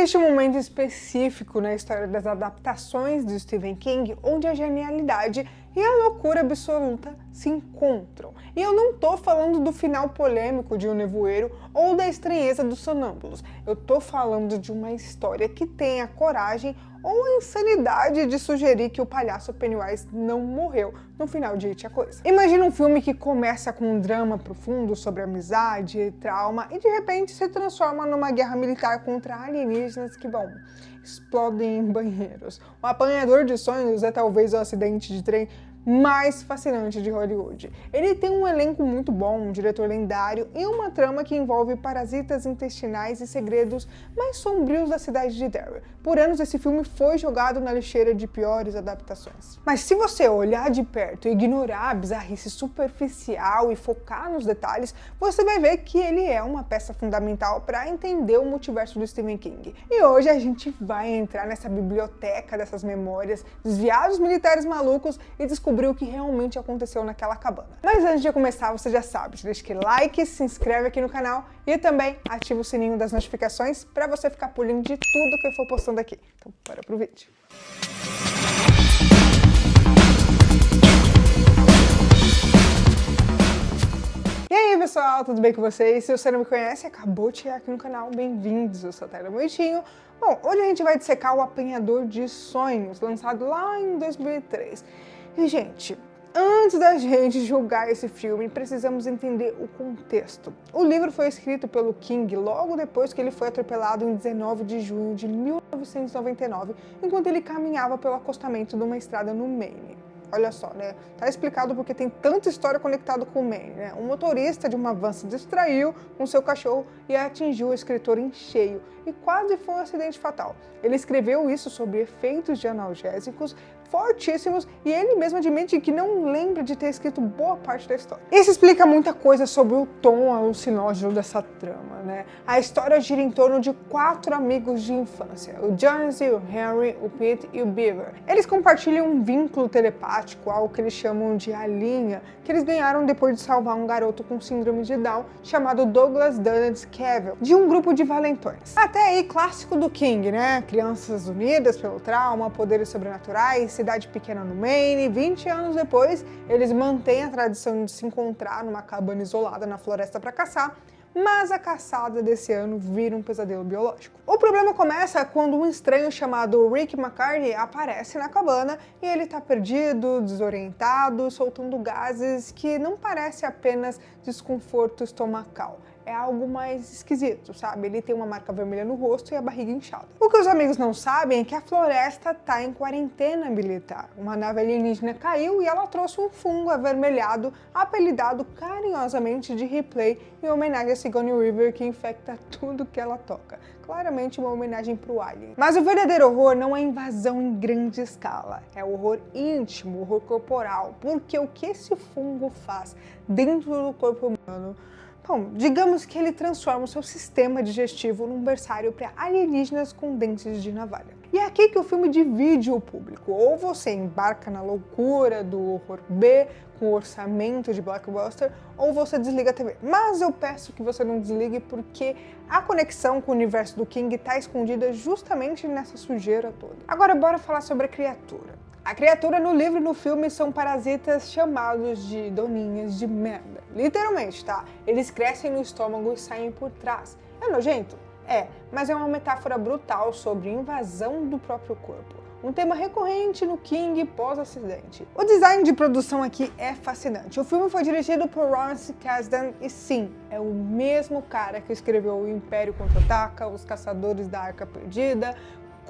Existe um momento específico na história das adaptações de Stephen King onde a genialidade e a loucura absoluta se encontram. E eu não tô falando do final polêmico de O Nevoeiro ou da estranheza dos Sonâmbulos. Eu tô falando de uma história que tem a coragem ou a insanidade de sugerir que o palhaço Pennywise não morreu no final de It a Coisa. Imagina um filme que começa com um drama profundo sobre amizade e trauma e de repente se transforma numa guerra militar contra alienígenas que, bom, explodem em banheiros. O Apanhador de Sonhos é talvez o acidente de trem mais fascinante de Hollywood. Ele tem um elenco muito bom, um diretor lendário e uma trama que envolve parasitas intestinais e segredos mais sombrios da cidade de Derry. Por anos esse filme foi jogado na lixeira de piores adaptações. Mas se você olhar de perto e ignorar a bizarrice superficial e focar nos detalhes, você vai ver que ele é uma peça fundamental para entender o multiverso do Stephen King. E hoje a gente vai entrar nessa biblioteca dessas memórias, desviar os militares malucos e descobrir o que realmente aconteceu naquela cabana. Mas antes de começar, você já sabe, deixa aquele like, se inscreve aqui no canal e também ativa o sininho das notificações para você ficar por dentro de tudo que eu for postando aqui. Então, bora pro vídeo. E aí pessoal, tudo bem com vocês? Se você não me conhece, acabou de chegar aqui no canal, bem-vindos, eu sou a Tayla Moitinho. Bom, hoje a gente vai dissecar O Apanhador de Sonhos, lançado lá em 2003. E, gente, antes da gente julgar esse filme, precisamos entender o contexto. O livro foi escrito pelo King logo depois que ele foi atropelado em 19 de junho de 1999, enquanto ele caminhava pelo acostamento de uma estrada no Maine. Olha só, né? Tá explicado porque tem tanta história conectada com o Maine, né? Um motorista de uma van se distraiu com seu cachorro e atingiu o escritor em cheio e quase foi um acidente fatal. Ele escreveu isso sob efeitos de analgésicos fortíssimos e ele mesmo admite que não lembra de ter escrito boa parte da história. Isso explica muita coisa sobre o tom alucinógeno dessa trama, né? A história gira em torno de 4 amigos de infância, o Jonesy, o Henry, o Pete e o Beaver. Eles compartilham um vínculo telepático, algo que eles chamam de a linha, que eles ganharam depois de salvar um garoto com síndrome de Down chamado Douglas Dunnett Cavill, de um grupo de valentões. Até aí, clássico do King, né? Crianças unidas pelo trauma, poderes sobrenaturais, cidade pequena no Maine. 20 anos depois, eles mantêm a tradição de se encontrar numa cabana isolada na floresta para caçar, mas a caçada desse ano vira um pesadelo biológico. O problema começa quando um estranho chamado Rick McCarthy aparece na cabana e ele tá perdido, desorientado, soltando gases que não parece apenas desconforto estomacal. É algo mais esquisito, sabe? Ele tem uma marca vermelha no rosto e a barriga inchada. O que os amigos não sabem é que a floresta tá em quarentena militar. Uma nave alienígena caiu e ela trouxe um fungo avermelhado, apelidado carinhosamente de Ripley, em homenagem a Sigourney Weaver, que infecta tudo que ela toca. Claramente uma homenagem pro Alien. Mas o verdadeiro horror não é invasão em grande escala, é o horror íntimo, o horror corporal, porque o que esse fungo faz dentro do corpo humano... Bom, digamos que ele transforma o seu sistema digestivo num berçário para alienígenas com dentes de navalha. E é aqui que o filme divide o público. Ou você embarca na loucura do horror B, com orçamento de blockbuster, ou você desliga a TV. Mas eu peço que você não desligue porque a conexão com o universo do King está escondida justamente nessa sujeira toda. Agora bora falar sobre a criatura. A criatura no livro e no filme são parasitas chamados de doninhas de merda. Literalmente, tá? Eles crescem no estômago e saem por trás. É nojento? É, mas é uma metáfora brutal sobre invasão do próprio corpo. Um tema recorrente no King pós-acidente. O design de produção aqui é fascinante. O filme foi dirigido por Lawrence Kasdan e sim, é o mesmo cara que escreveu O Império Contra-Ataca, Os Caçadores da Arca Perdida.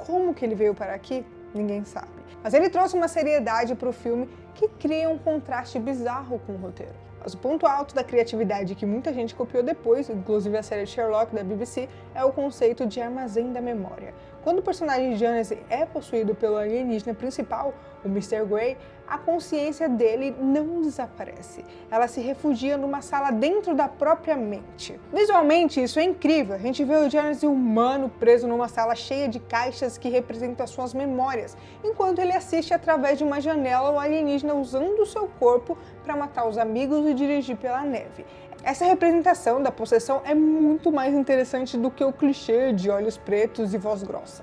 Como que ele veio para aqui? Ninguém sabe. Mas ele trouxe uma seriedade para o filme que cria um contraste bizarro com o roteiro. Mas o ponto alto da criatividade que muita gente copiou depois, inclusive a série Sherlock da BBC, é o conceito de armazém da memória. Quando o personagem Jonesy é possuído pelo alienígena principal, o Mr. Grey, a consciência dele não desaparece. Ela se refugia numa sala dentro da própria mente. Visualmente, isso é incrível. A gente vê o Jonesy humano preso numa sala cheia de caixas que representam as suas memórias, enquanto ele assiste através de uma janela o alienígena usando o seu corpo para matar os amigos e dirigir pela neve. Essa representação da possessão é muito mais interessante do que o clichê de olhos pretos e voz grossa.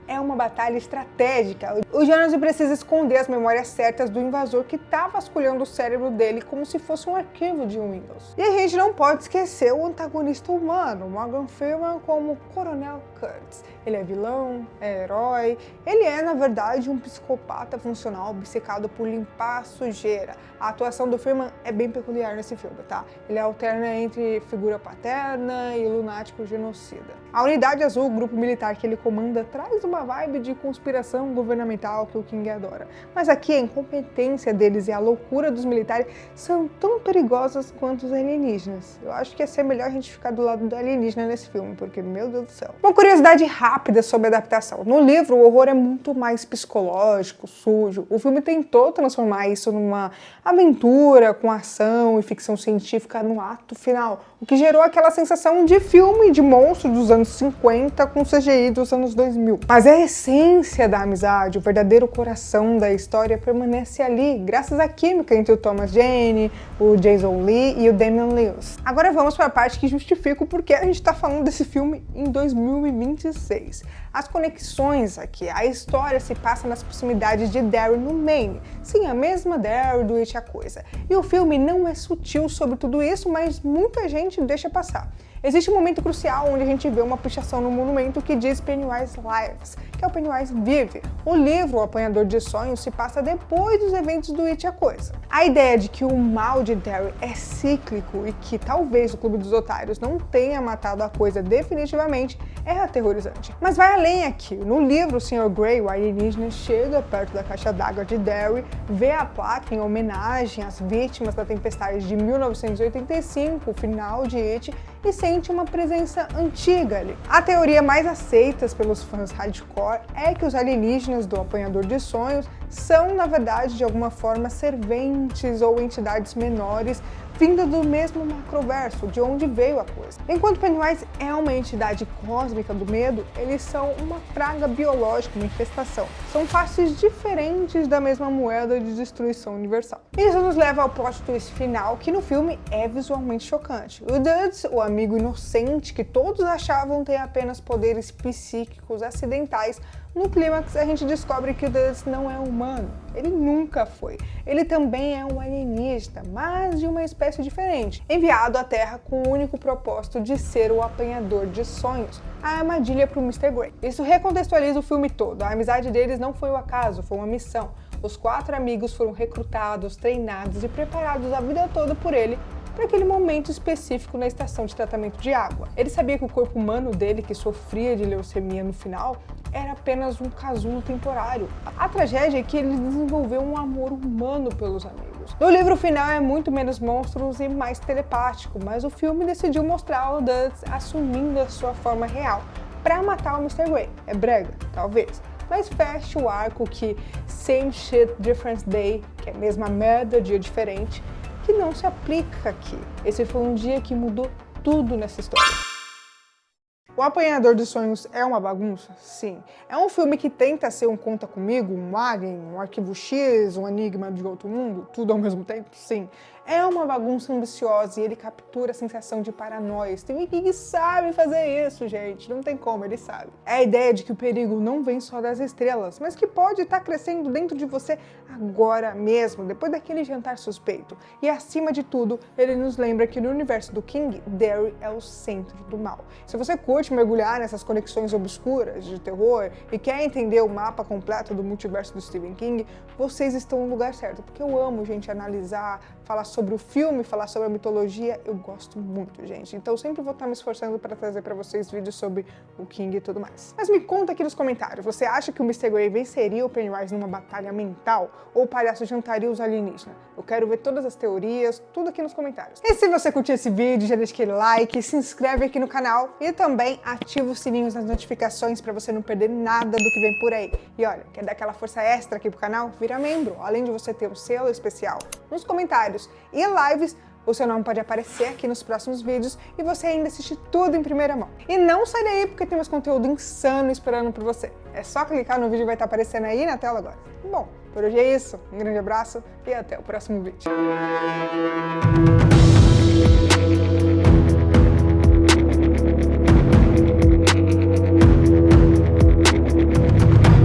É uma batalha estratégica. O Jonas precisa esconder as memórias certas do invasor que está vasculhando o cérebro dele como se fosse um arquivo de Windows. E a gente não pode esquecer o antagonista humano, Morgan Freeman, como Coronel Kurtz. Ele é vilão, é herói, ele é, na verdade, um psicopata funcional obcecado por limpar a sujeira. A atuação do Freeman é bem peculiar nesse filme, tá? Ele alterna entre figura paterna e lunático genocida. A Unidade Azul, o grupo militar que ele comanda, traz uma vibe de conspiração governamental que o King adora. Mas aqui a incompetência deles e a loucura dos militares são tão perigosas quanto os alienígenas. Eu acho que ia ser melhor a gente ficar do lado do alienígena nesse filme, porque, meu Deus do céu. Uma curiosidade rápida sobre a adaptação. No livro, o horror é muito mais psicológico, sujo. O filme tentou transformar isso numa aventura com ação e ficção científica no ato final, o que gerou aquela sensação de filme de monstro dos anos 50 com CGI dos anos 2000. Mas a essência da amizade, o verdadeiro coração da história permanece ali, graças à química entre o Thomas Jane, o Jason Lee e o Damian Lewis. Agora vamos para a parte que justifica o porquê a gente está falando desse filme em 2026. As conexões aqui, a história se passa nas proximidades de Derry, no Maine. Sim, a mesma Derry do It a Coisa. E o filme não é sutil sobre tudo isso, mas muita gente deixa passar. Existe um momento crucial onde a gente vê uma pichação no monumento que diz Pennywise Lives, que é o Pennywise vive. O livro O Apanhador de Sonhos se passa depois dos eventos do It a Coisa. A ideia de que o mal de Derry é cíclico e que talvez o Clube dos Otários não tenha matado a Coisa definitivamente é aterrorizante. Mas vai além aqui. No livro, o Sr. Grey, o alienígena, chega perto da caixa d'água de Derry, vê a placa em homenagem às vítimas da tempestade de 1985, o final de It, e sente uma presença antiga ali. A teoria mais aceita pelos fãs hardcore é que os alienígenas do Apanhador de Sonhos são, na verdade, de alguma forma, serventes ou entidades menores vinda do mesmo macroverso, de onde veio a coisa. Enquanto Pennywise é uma entidade cósmica do medo, eles são uma praga biológica, uma infestação. São faces diferentes da mesma moeda de destruição universal. Isso nos leva ao plot twist final, que no filme é visualmente chocante. O Duds, o amigo inocente que todos achavam ter apenas poderes psíquicos acidentais, no clímax a gente descobre que o Duds não é humano. Ele nunca foi. Ele também é um alienígena, mas de uma espécie diferente, enviado à Terra com o único propósito de ser o apanhador de sonhos, a armadilha para o Mr. Grey. Isso recontextualiza o filme todo. A amizade deles não foi um acaso, foi uma missão. Os 4 amigos foram recrutados, treinados e preparados a vida toda por ele para aquele momento específico na estação de tratamento de água. Ele sabia que o corpo humano dele, que sofria de leucemia no final, era apenas um casulo temporário. A tragédia é que ele desenvolveu um amor humano pelos amigos. No livro final é muito menos monstros e mais telepático, mas o filme decidiu mostrar o Duds assumindo a sua forma real para matar o Mr. Grey. É brega? Talvez. Mas fecha o arco que Same Shit Different Day, que é a mesma merda, dia diferente, que não se aplica aqui. Esse foi um dia que mudou tudo nessa história. O Apanhador de Sonhos é uma bagunça? Sim. É um filme que tenta ser um Conta Comigo, um Alien, um Arquivo X, um Enigma de Outro Mundo, tudo ao mesmo tempo? Sim. É uma bagunça ambiciosa e ele captura a sensação de paranoia. Stephen King sabe fazer isso, gente. Não tem como, ele sabe. É a ideia de que o perigo não vem só das estrelas, mas que pode estar crescendo dentro de você agora mesmo, depois daquele jantar suspeito. E acima de tudo, ele nos lembra que no universo do King, Derry é o centro do mal. Se você curte mergulhar nessas conexões obscuras de terror e quer entender o mapa completo do multiverso do Stephen King, vocês estão no lugar certo, porque eu amo, gente, analisar, falar sobre o filme, falar sobre a mitologia, eu gosto muito, gente. Então eu sempre vou estar me esforçando para trazer para vocês vídeos sobre o King e tudo mais. Mas me conta aqui nos comentários, você acha que o Mr. Grey venceria o Pennywise numa batalha mental ou o palhaço jantaria os alienígenas? Eu quero ver todas as teorias, tudo aqui nos comentários. E se você curtiu esse vídeo, já deixa aquele like, se inscreve aqui no canal e também ativa os sininhos das notificações para você não perder nada do que vem por aí. E olha, quer dar aquela força extra aqui pro canal? Vira membro, além de você ter um selo especial nos comentários e lives, o seu nome pode aparecer aqui nos próximos vídeos e você ainda assiste tudo em primeira mão. E não sai daí porque tem mais conteúdo insano esperando por você. É só clicar no vídeo e vai estar aparecendo aí na tela agora. Bom, por hoje é isso. Um grande abraço e até o próximo vídeo.